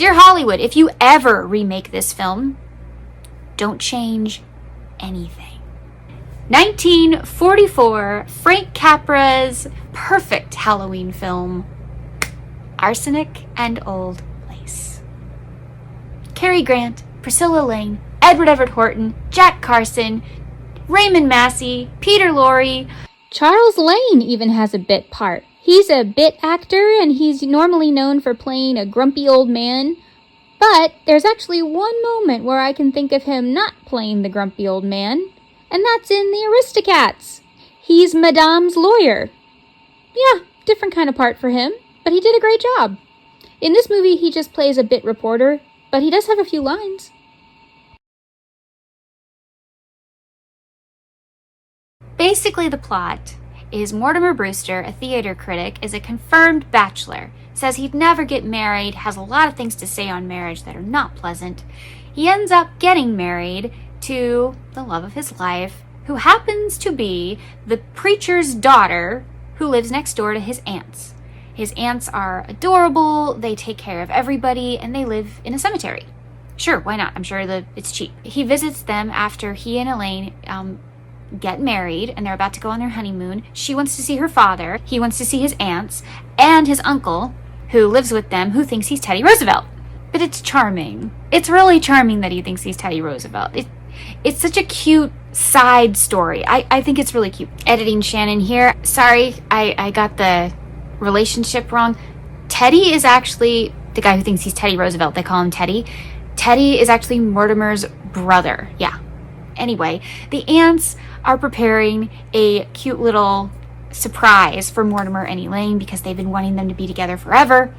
Dear Hollywood, if you ever remake this film, don't change anything. 1944, Frank Capra's perfect Halloween film, Arsenic and Old Lace. Cary Grant, Priscilla Lane, Edward Everett Horton, Jack Carson, Raymond Massey, Peter Lorre. Charles Lane even has a bit part. He's a bit actor, and he's normally known for playing a grumpy old man. But there's actually one moment where I can think of him not playing the grumpy old man, and that's in the Aristocats. He's Madame's lawyer. Yeah, different kind of part for him, but he did a great job. In this movie, he just plays a bit reporter, but he does have a few lines. Basically, the plot is Mortimer Brewster, a theater critic, is a confirmed bachelor, says he'd never get married, has a lot of things to say on marriage that are not pleasant. He ends up getting married to the love of his life, who happens to be the preacher's daughter who lives next door to his aunts. His aunts are adorable, they take care of everybody, and they live in a cemetery. Sure, why not? I'm sure that it's cheap. He visits them after he and Elaine get married and they're about to go on their honeymoon. She wants to see her father, he wants to see his aunts, and his uncle, who lives with them, who thinks he's Teddy Roosevelt. But it's charming. It's really charming that he thinks he's Teddy Roosevelt. It's such a cute side story. I think it's really cute. Editing Shannon here. Sorry, I got the relationship wrong. Teddy is actually the guy who thinks he's Teddy Roosevelt. They call him Teddy. Teddy is actually Mortimer's brother. Yeah. Anyway, the aunts are preparing a cute little surprise for Mortimer and Elaine because they've been wanting them to be together forever.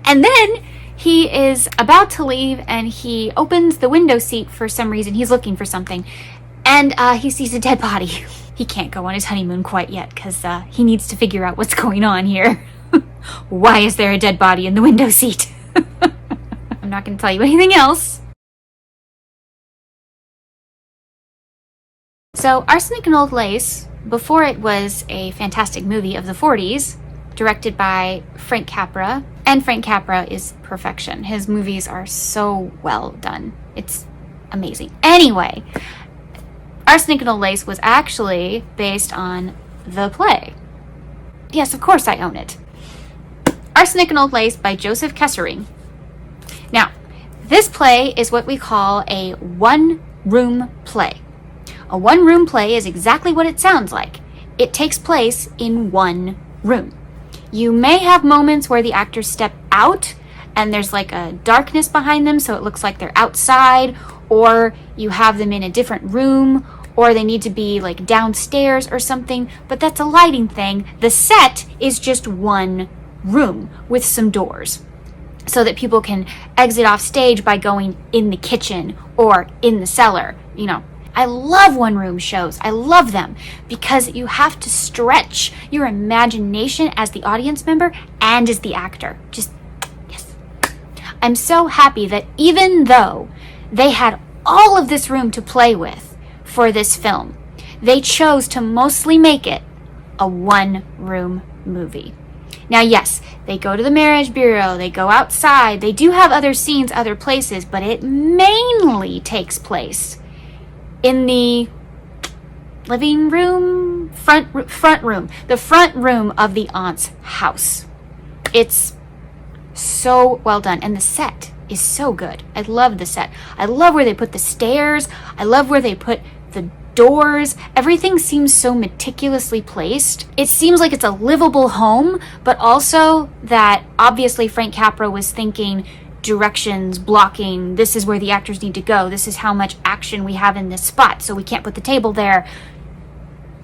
And then he is about to leave and he opens the window seat for some reason. He's looking for something and he sees a dead body. He can't go on his honeymoon quite yet because he needs to figure out what's going on here. Why is there a dead body in the window seat? I'm not going to tell you anything else. So, Arsenic and Old Lace, before it was a fantastic movie of the 40s, directed by Frank Capra, and Frank Capra is perfection. His movies are so well done. It's amazing. Anyway, Arsenic and Old Lace was actually based on the play. Yes, of course I own it. Arsenic and Old Lace by Joseph Kessering. Now, this play is what we call a one-room play. A one-room play is exactly what it sounds like. It takes place in one room. You may have moments where the actors step out and there's like a darkness behind them so it looks like they're outside, or you have them in a different room, or they need to be like downstairs or something, but that's a lighting thing. The set is just one room with some doors so that people can exit off stage by going in the kitchen or in the cellar, you know. I love one-room shows. I love them because you have to stretch your imagination as the audience member and as the actor. Just, yes. I'm so happy that even though they had all of this room to play with for this film, they chose to mostly make it a one-room movie. Now, yes, they go to the marriage bureau, they go outside, they do have other scenes, other places, but it mainly takes place in the living room, front room, the front room of the aunt's house. It's so well done, and the set is so good. I love the set. I love where they put the stairs. I love where they put the doors. Everything seems so meticulously placed. It seems like it's a livable home, but also that obviously Frank Capra was thinking directions, blocking, this is where the actors need to go, this is how much action we have in this spot, so we can't put the table there.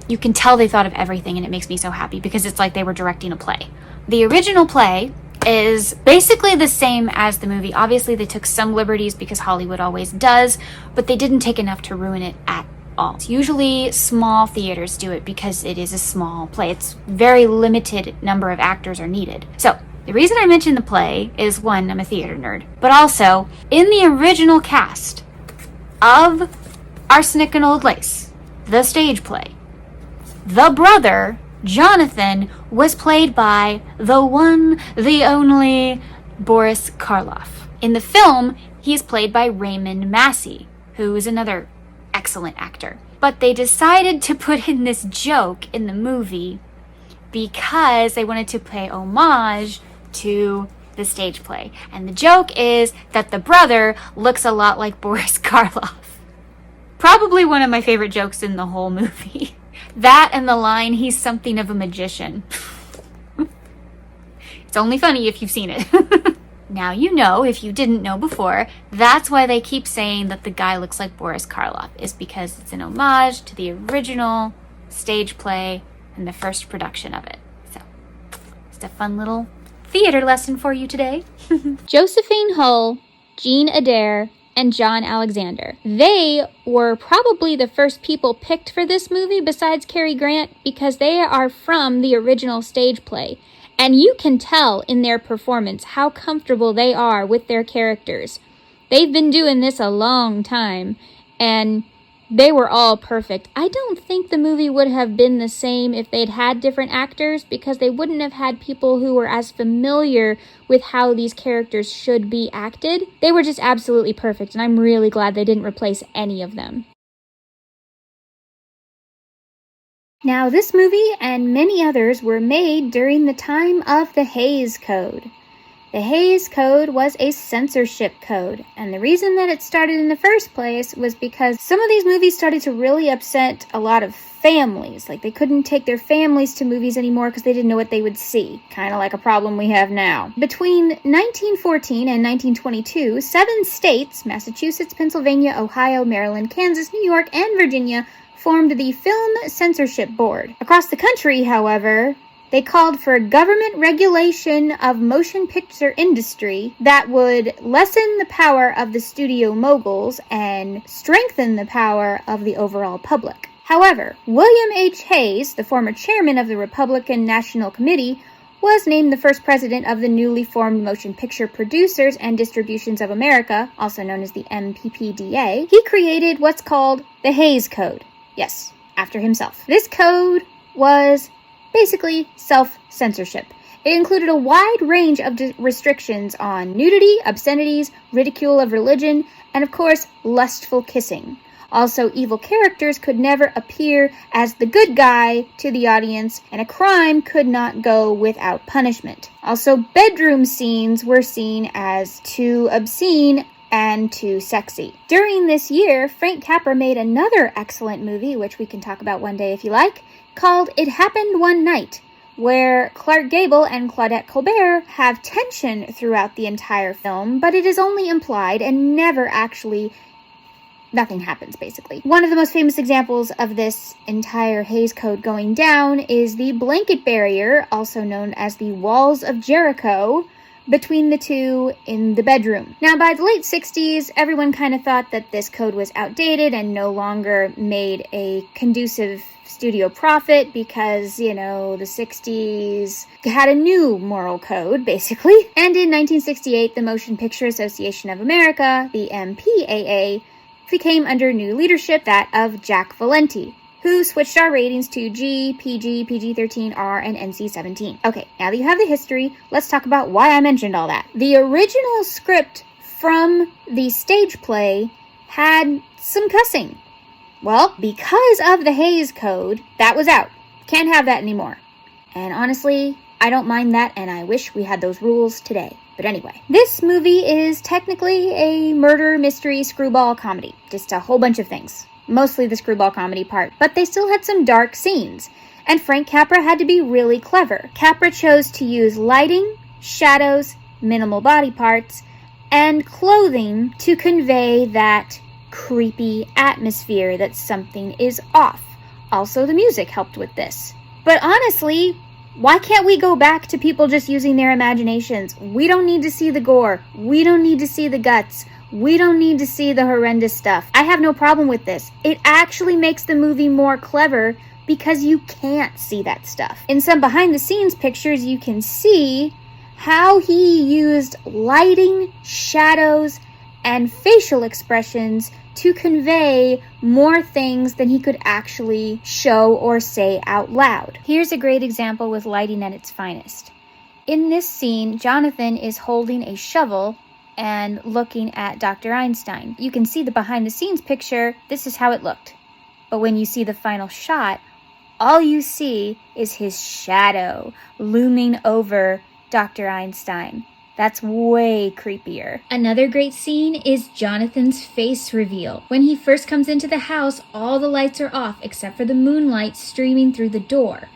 You can tell they thought of everything, and it makes me so happy because it's like they were directing a play. The original play is basically the same as the movie. Obviously they took some liberties because Hollywood always does, but they didn't take enough to ruin it at all. Usually small theaters do it because it is a small play. It's very limited number of actors are needed. So the reason I mention the play is, one, I'm a theater nerd, but also in the original cast of Arsenic and Old Lace, the stage play, the brother, Jonathan, was played by the one, the only Boris Karloff. In the film, he's played by Raymond Massey, who is another excellent actor. But they decided to put in this joke in the movie because they wanted to pay homage to the stage play. And the joke is that the brother looks a lot like Boris Karloff. Probably one of my favorite jokes in the whole movie. That and the line, he's something of a magician. It's only funny if you've seen it. Now you know, if you didn't know before, that's why they keep saying that the guy looks like Boris Karloff, is because it's an homage to the original stage play and the first production of it. So, just a fun little theater lesson for you today. Josephine Hull, Jean Adair, and John Alexander. They were probably the first people picked for this movie besides Cary Grant because they are from the original stage play. And you can tell in their performance how comfortable they are with their characters. They've been doing this a long time, and they were all perfect. I don't think the movie would have been the same if they'd had different actors, because they wouldn't have had people who were as familiar with how these characters should be acted. They were just absolutely perfect, and I'm really glad they didn't replace any of them. Now, this movie and many others were made during the time of the Hays Code. The Hays Code was a censorship code, and the reason that it started in the first place was because some of these movies started to really upset a lot of families. Like, they couldn't take their families to movies anymore because they didn't know what they would see. Kind of like a problem we have now. Between 1914 and 1922, 7 states, Massachusetts, Pennsylvania, Ohio, Maryland, Kansas, New York, and Virginia, formed the Film Censorship Board. Across the country, however, they called for government regulation of motion picture industry that would lessen the power of the studio moguls and strengthen the power of the overall public. However, William H. Hays, the former chairman of the Republican National Committee, was named the first president of the newly formed Motion Picture Producers and Distributions of America, also known as the MPPDA. He created what's called the Hays Code. Yes, after himself. This code was basically self-censorship. It included a wide range of restrictions on nudity, obscenities, ridicule of religion, and of course, lustful kissing. Also, evil characters could never appear as the good guy to the audience, and a crime could not go without punishment. Also, bedroom scenes were seen as too obscene and too sexy. During this year, Frank Capra made another excellent movie, which we can talk about one day if you like, called It Happened One Night, where Clark Gable and Claudette Colbert have tension throughout the entire film, but it is only implied and never actually, nothing happens basically. One of the most famous examples of this entire Hays Code going down is the blanket barrier, also known as the Walls of Jericho, between the two in the bedroom. Now, by the late 60s, everyone kind of thought that this code was outdated and no longer made a conducive studio profit because, the 60s had a new moral code, basically. And in 1968, the Motion Picture Association of America, the MPAA, became under new leadership, that of Jack Valenti, who switched our ratings to G, PG, PG-13, R, and NC-17. Okay, now that you have the history, let's talk about why I mentioned all that. The original script from the stage play had some cussing. Well, because of the Hays Code, that was out. Can't have that anymore. And honestly, I don't mind that, and I wish we had those rules today. But anyway, this movie is technically a murder mystery screwball comedy. Just a whole bunch of things. Mostly the screwball comedy part, but they still had some dark scenes. And Frank Capra had to be really clever. Capra chose to use lighting, shadows, minimal body parts, and clothing to convey that creepy atmosphere that something is off. Also, the music helped with this. But honestly, why can't we go back to people just using their imaginations? We don't need to see the gore. We don't need to see the guts. We don't need to see the horrendous stuff. I have no problem with this. It actually makes the movie more clever because you can't see that stuff. In some behind-the-scenes pictures, you can see how he used lighting, shadows, and facial expressions to convey more things than he could actually show or say out loud. Here's a great example with lighting at its finest. In this scene, Jonathan is holding a shovel and looking at Dr. Einstein. You can see the behind the scenes picture. This is how it looked. But when you see the final shot, all you see is his shadow looming over Dr. Einstein. That's way creepier. Another great scene is Jonathan's face reveal. When he first comes into the house, all the lights are off except for the moonlight streaming through the door.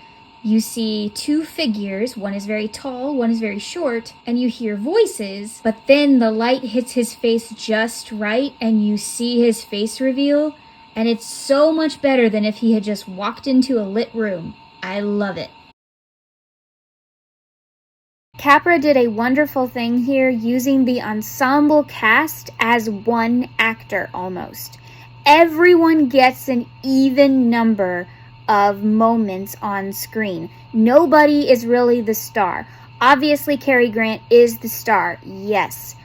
You see two figures, one is very tall, one is very short, and you hear voices, but then the light hits his face just right and you see his face reveal, and it's so much better than if he had just walked into a lit room. I love it. Capra did a wonderful thing here using the ensemble cast as one actor almost. Everyone gets an even number of moments on screen. Nobody is really the star. Obviously, Cary Grant is the star, yes.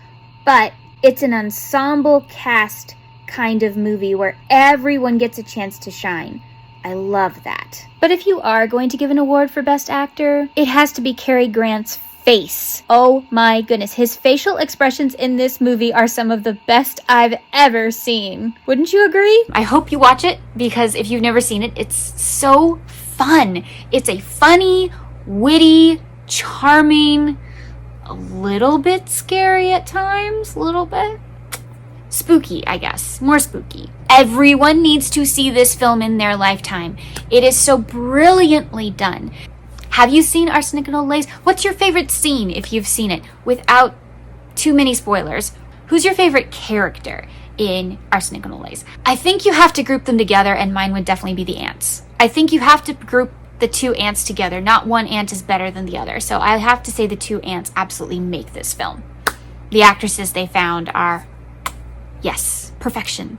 But it's an ensemble cast kind of movie where everyone gets a chance to shine. I love that. But if you are going to give an award for Best Actor, it has to be Cary Grant's face. Oh my goodness, his facial expressions in this movie are some of the best I've ever seen. Wouldn't you agree? I hope you watch it, because if you've never seen it, it's so fun. It's a funny, witty, charming, a little bit scary at times, a little bit spooky, I guess. More spooky. Everyone needs to see this film in their lifetime. It is so brilliantly done. Have you seen Arsenic and Old Lace? What's your favorite scene if you've seen it? Without too many spoilers, who's your favorite character in Arsenic and Old Lace? I think you have to group them together, and mine would definitely be the ants. I think you have to group the two ants together. Not one ant is better than the other. So I have to say the two ants absolutely make this film. The actresses they found are, yes, perfection.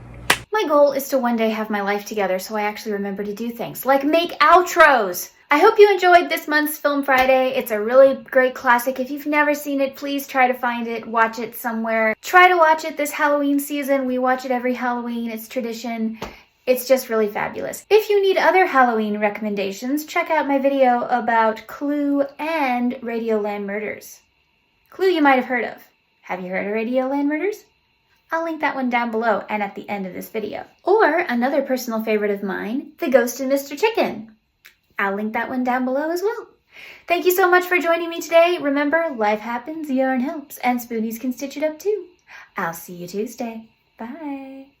My goal is to one day have my life together so I actually remember to do things like make outros. I hope you enjoyed this month's Film Friday. It's a really great classic. If you've never seen it, please try to find it, watch it somewhere. Try to watch it this Halloween season. We watch it every Halloween. It's tradition. It's just really fabulous. If you need other Halloween recommendations, check out my video about Clue and Radioland Murders. Clue you might have heard of. Have you heard of Radioland Murders? I'll link that one down below and at the end of this video. Or another personal favorite of mine, The Ghost and Mr. Chicken. I'll link that one down below as well. Thank you so much for joining me today. Remember, life happens, yarn helps, and spoonies can stitch it up too. I'll see you Tuesday. Bye.